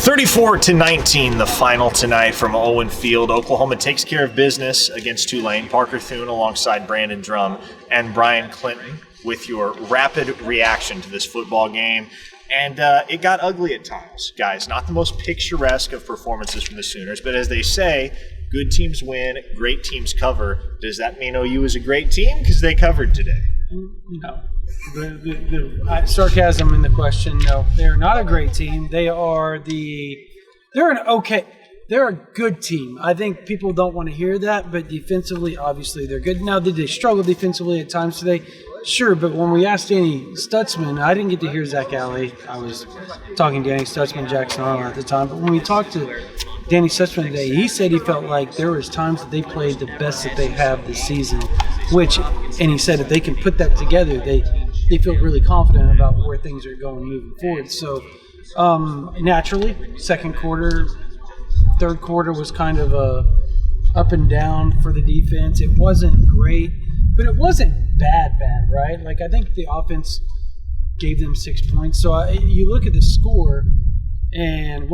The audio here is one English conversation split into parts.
34-19, the final tonight from Owen Field. Oklahoma takes care of business against Tulane. Parker Thune alongside Brandon Drum and Brian Clinton with your rapid reaction to this football game. And it got ugly at times, guys. Not the most picturesque of performances from the Sooners, but as they say, good teams win, great teams cover. Does that mean OU is a great team because they covered today? No. The sarcasm in the question, no. They're not a great team. They're a good team. I think people don't want to hear that, but defensively, obviously, they're good. Now, did they struggle defensively at times today? Sure, but when we asked Danny Stutzman, I didn't get to hear Zach Alley. I was talking to Danny Stutzman, Jackson Arnold at the time, but when we talked to Danny Stutzman today, he said he felt like there was times that they played the best that they have this season, and he said if they can put that together, they feel really confident about where things are going moving forward. So naturally, second quarter, third quarter was kind of up and down for the defense. It wasn't great, but it wasn't bad, right? Like, I think the offense gave them 6 points. So you look at the score, and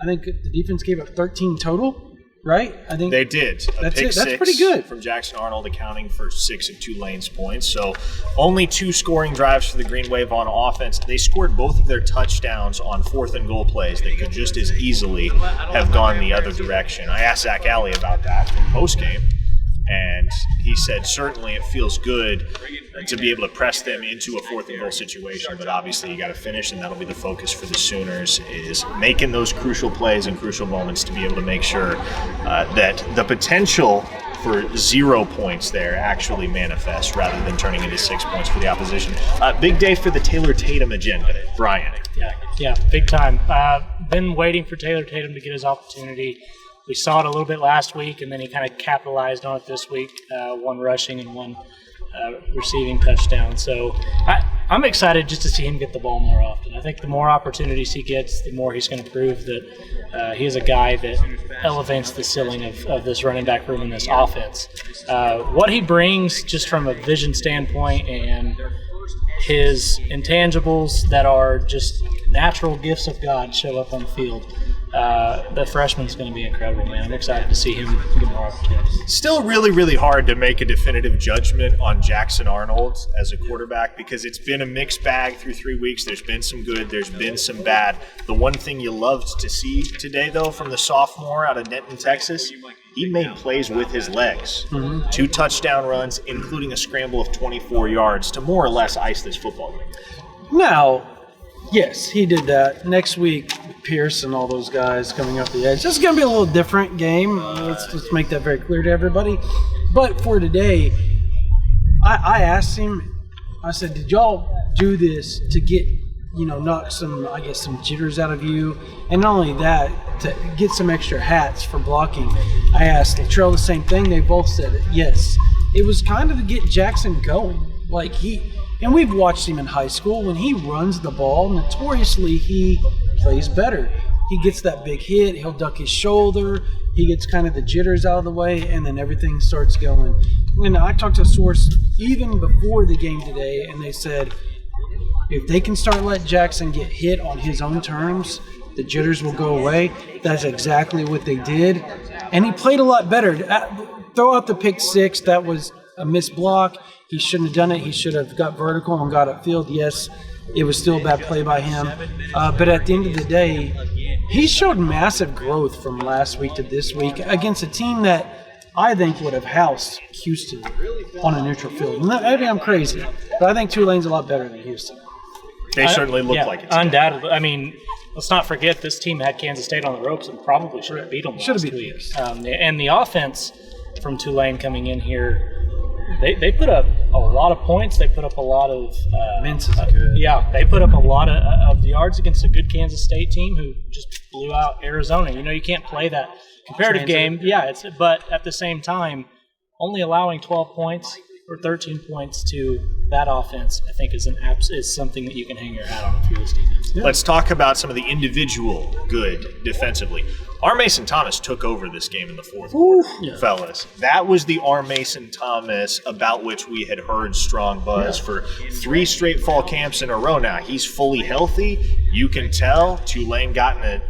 I think the defense gave up 13 total, right? I think they did. That's pretty good from Jackson Arnold, accounting for 6 of Tulane's points. So only 2 scoring drives for the Green Wave on offense. They scored both of their touchdowns on 4th and goal plays that could just as easily have gone the other direction. I asked Zach Alley about that in postgame, and he said certainly it feels good to be able to press them into a 4th and goal situation, but obviously you got to finish, and that'll be the focus for the Sooners, is making those crucial plays and crucial moments to be able to make sure that the potential for 0 points there actually manifests rather than turning into 6 points for the opposition. Big day for the Taylor Tatum agenda, Brian. Yeah, big time. Been waiting for Taylor Tatum to get his opportunity. We saw it a little bit last week, and then he kind of capitalized on it this week, 1 rushing and 1 receiving touchdown. So I'm excited just to see him get the ball more often. I think the more opportunities he gets, the more he's going to prove that he is a guy that elevates the ceiling of this running back room in this offense. What he brings just from a vision standpoint and his intangibles that are just natural gifts of God show up on the field. The freshman's going to be incredible, man. I'm excited to see him get more opportunities. Still really, really hard to make a definitive judgment on Jackson Arnold as a quarterback because it's been a mixed bag through 3 weeks. There's been some good, there's been some bad. The one thing you loved to see today, though, from the sophomore out of Denton, Texas, he made plays with his legs. 2 touchdown runs, including a scramble of 24 yards to more or less ice this football game. Now, yes, he did that. Next week, Pierce and all those guys coming up the edge. It's going to be a little different game. Let's make that very clear to everybody. But for today, I asked him, I said, did y'all do this to get, knock some jitters out of you? And not only that, to get some extra hats for blocking. I asked Latrell the same thing. They both said yes. It was kind of to get Jackson going. And we've watched him in high school. When he runs the ball, notoriously he plays better. He gets that big hit. He'll duck his shoulder. He gets kind of the jitters out of the way, and then everything starts going. And I talked to a source even before the game today, and they said if they can start letting Jackson get hit on his own terms, the jitters will go away. That's exactly what they did. And he played a lot better. Throw out the pick 6. That was a missed block. He shouldn't have done it. He should have got vertical and got upfield. Yes, it was still a bad play by him. But at the end of the day, he showed massive growth from last week to this week against a team that I think would have housed Houston on a neutral field. Maybe I'm crazy, but I think Tulane's a lot better than Houston. They certainly look like it. Undoubtedly. I mean, let's not forget this team had Kansas State on the ropes and probably should have beat them last week. And the offense from Tulane coming in here, They put up a lot of points. They put up a lot of they put up a lot of yards against a good Kansas State team who just blew out Arizona. You can't play that comparative game. Yeah, but at the same time, only allowing 12 points or 13 points to that offense, I think, is something that you can hang your hat on if you're this defense. Yeah. Let's talk about some of the individual good defensively. R. Mason Thomas took over this game in the fourth quarter, fellas. That was the R. Mason Thomas about which we had heard strong buzz for 3 straight fall camps in a row now. He's fully healthy. You can tell Tulane got in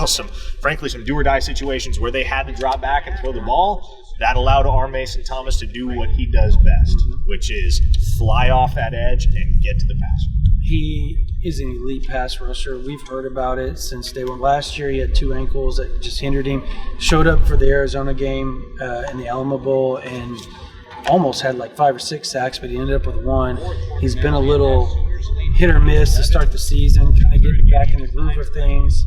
some do-or-die situations where they had to drop back and throw the ball, that allowed R. Mason Thomas to do what he does best, which is fly off that edge and get to the passer. He is an elite pass rusher. We've heard about it since day one. Last year he had 2 ankles that just hindered him. Showed up for the Arizona game in the Alamo Bowl and almost had like 5 or 6 sacks, but he ended up with 1. He's been a little hit or miss to start the season, kind of getting back in the groove of things.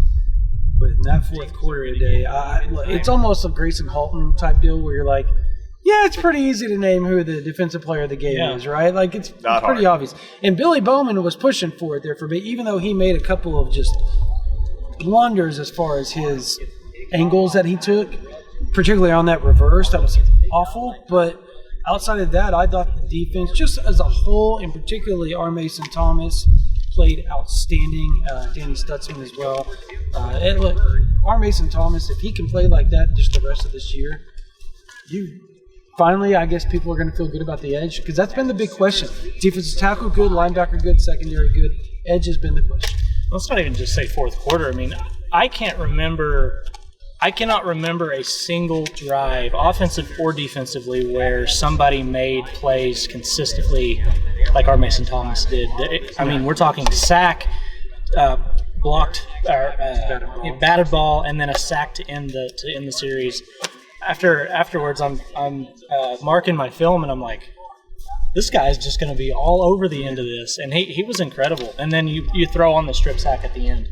But in that fourth quarter today, it's almost a Grayson Halton type deal where you're like, yeah, it's pretty easy to name who the defensive player of the game is, right? Like, it's pretty obvious. And Billy Bowman was pushing for it there for me, even though he made a couple of just blunders as far as his angles that he took, particularly on that reverse. That was awful. But outside of that, I thought the defense, just as a whole, and particularly R. Mason Thomas, played outstanding. Danny Stutzman as well. And look, R. Mason Thomas, if he can play like that just the rest of this year, finally, I guess people are going to feel good about the edge, because that's been the big question. Defensive tackle good, linebacker good, secondary good. Edge has been the question. Let's not even just say fourth quarter. I mean, I cannot remember a single drive, offensive or defensively, where somebody made plays consistently like our Mason Thomas did. I mean, we're talking sack, blocked, batted ball, and then a sack to end the series. Afterwards, I'm marking my film, and I'm like, this guy's just going to be all over the end of this, and he was incredible. And then you throw on the strip sack at the end.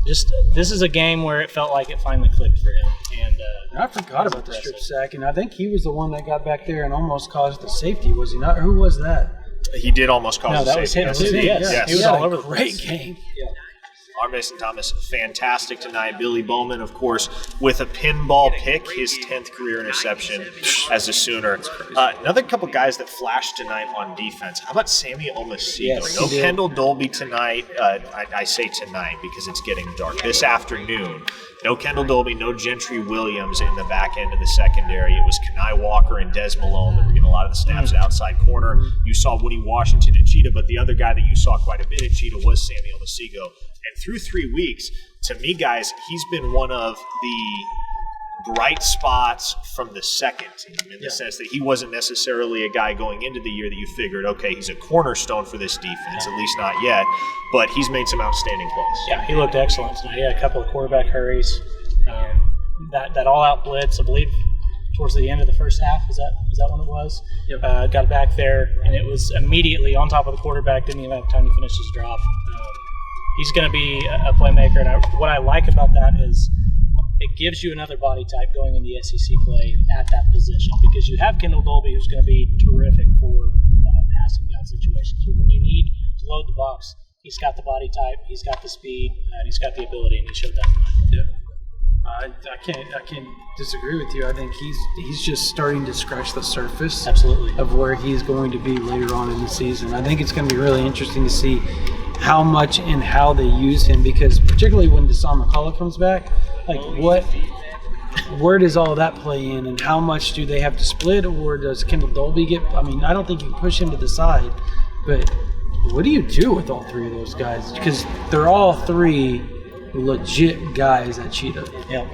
This is a game where it felt like it finally clicked for him. And I forgot about the strip sack, and I think he was the one that got back there and almost caused the safety, was he not? Or who was that? He did almost cause the safety. No, that was him too. Yes. He was all over the place. Great game. Yeah. R. Mason Thomas, fantastic tonight. Billy Bowman, of course, with a pinball pick, his 10th career interception as a Sooner. Another couple guys that flashed tonight on defense. How about Sammy Omasego? Yes, no Kendall Dolby tonight. I say tonight because it's getting dark. This afternoon, no Kendall Dolby, no Gentry Williams in the back end of the secondary. It was Kenai Walker and Des Malone that were getting a lot of the snaps at outside corner. You saw Woody Washington at Cheetah, but the other guy that you saw quite a bit at Cheetah was Sammy Omasego. And through 3 weeks, to me, guys, he's been one of the bright spots from the second team in the sense that he wasn't necessarily a guy going into the year that you figured, okay, he's a cornerstone for this defense, at least not yet, but he's made some outstanding plays. Yeah, he looked excellent tonight. He had a couple of quarterback hurries. That all-out blitz, I believe, towards the end of the first half, is that when it was? Yep. Got back there, and it was immediately on top of the quarterback, didn't even have time to finish his drop. He's going to be a playmaker, and what I like about that is it gives you another body type going in the SEC play at that position, because you have Kendall Dolby, who's going to be terrific for passing down situations. So when you need to load the box, he's got the body type, he's got the speed, and he's got the ability, and he showed that tonight. I can't disagree with you. I think he's just starting to scratch the surface Absolutely. Of where he's going to be later on in the season. I think it's going to be really interesting to see how much and how they use him, because particularly when Deshaun McCullough comes back, like where does all that play in, and how much do they have to split, or does Kendall Dolby get? I mean, I don't think you can push him to the side, but what do you do with all 3 of those guys? Because they're all 3 legit guys at Cheetah. Yeah.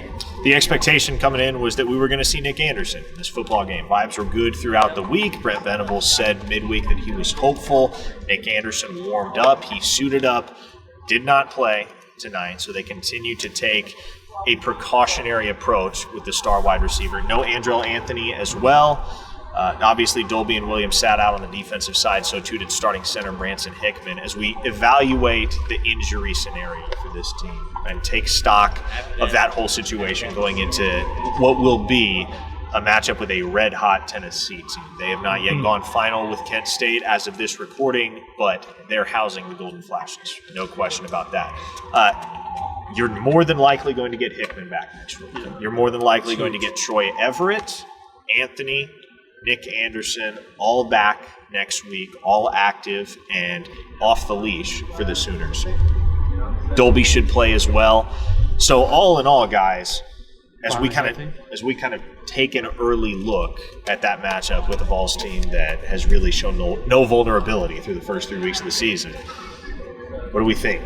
The expectation coming in was that we were going to see Nick Anderson in this football game. Vibes were good throughout the week. Brent Venables said midweek that he was hopeful. Nick Anderson warmed up. He suited up. Did not play tonight, so they continue to take a precautionary approach with the star wide receiver. No Andrell Anthony as well. Obviously, Dolby and Williams sat out on the defensive side, so too did starting center Branson Hickman, as we evaluate the injury scenario for this team and take stock of that whole situation going into what will be a matchup with a red-hot Tennessee team. They have not yet gone final with Kent State as of this recording, but they're housing the Golden Flashes. No question about that. You're more than likely going to get Hickman back next week. You're more than likely going to get Troy Everett, Anthony, Nick Anderson, all back next week, all active and off the leash for the Sooners. Dolby should play as well. So all in all, guys, as we kind of take an early look at that matchup with the Vols team that has really shown no vulnerability through the first 3 weeks of the season, what do we think?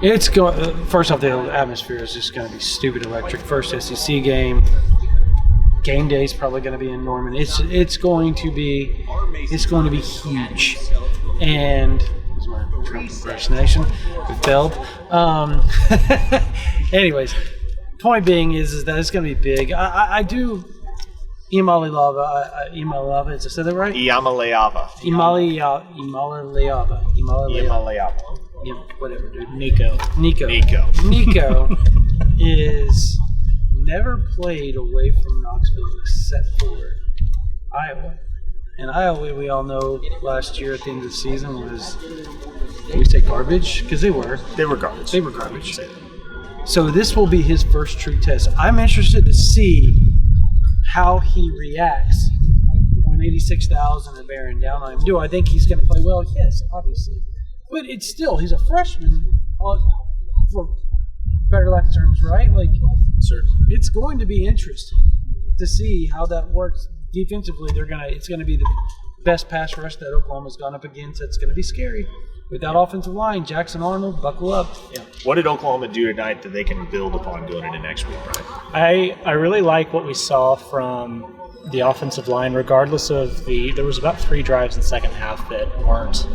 It's going. First off, the atmosphere is just going to be stupid electric. First SEC game. Game day is probably going to be in Norman. It's going to be huge. And is my Trump impersonation it failed. Anyways, point being is that it's going to be big. I do. Imalaleava, is I said that right? Iamaleava. Imalaleava. Yeah, whatever, dude. Nico. Nico is never played away from Knoxville except for Iowa. And Iowa, we all know last year at the end of the season was, did we say garbage? Because they were. They were garbage. They were garbage. So this will be his first true test. I'm interested to see how he reacts when 86,000 are bearing down on him. Do I think he's going to play well? Yes, obviously. But it's still, he's a freshman, for better lack of terms, right? Like, certainly, it's going to be interesting to see how that works defensively. It's going to be the best pass rush that Oklahoma's gone up against. It's going to be scary. With that offensive line, Jackson Arnold, buckle up. Yeah. What did Oklahoma do tonight that they can build upon going into next week, I Brian? really like what we saw from the offensive line, regardless of there was about 3 drives in the second half that weren't.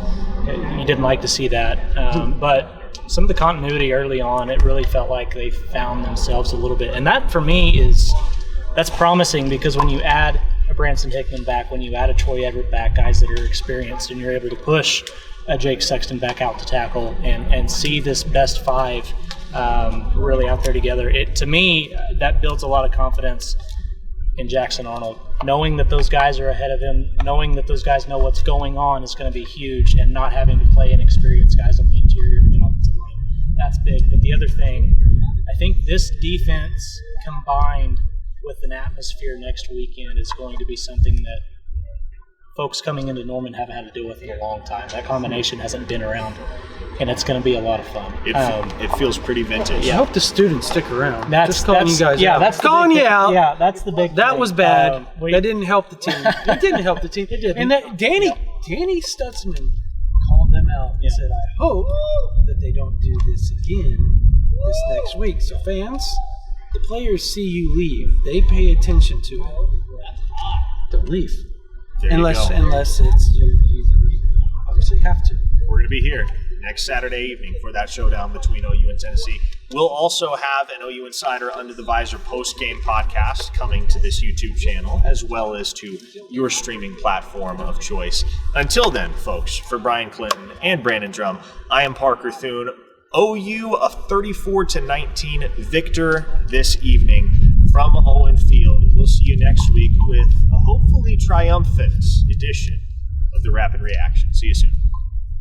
You didn't like to see that. But some of the continuity early on, it really felt like they found themselves a little bit. And that, for me, that's promising because when you add a Branson Hickman back, when you add a Troy Everett back, guys that are experienced, and you're able to push a Jake Sexton back out to tackle and see this best 5 really out there together. To me, that builds a lot of confidence in Jackson Arnold. Knowing that those guys are ahead of him, knowing that those guys know what's going on is going to be huge, and not having to play inexperienced guys on the interior and offensive line. That's big. But the other thing, I think this defense combined with an atmosphere next weekend is going to be something that folks coming into Norman haven't had to deal with in a long time. That combination hasn't been around, and it's going to be a lot of fun. It feels pretty vintage. I hope the students stick around. That's calling you guys out. That's calling you out. Yeah, that's the big That thing. was bad. That didn't help the team. It didn't help the team. It didn't. And Danny Stutzman called them out and said, I hope that they don't do this again this next week. So fans, the players see you leave. They pay attention to it. Don't leave. Unless it's you obviously have to. We're going to be here next Saturday evening for that showdown between OU and Tennessee. We'll also have an OU Insider Under the Visor post-game podcast coming to this YouTube channel, as well as to your streaming platform of choice. Until then, folks, for Brian Clinton and Brandon Drum, I am Parker Thune. OU a 34-19 victor this evening from Owen Field. We'll see you next week with a hopefully triumphant edition of the Rapid Reaction. See you soon.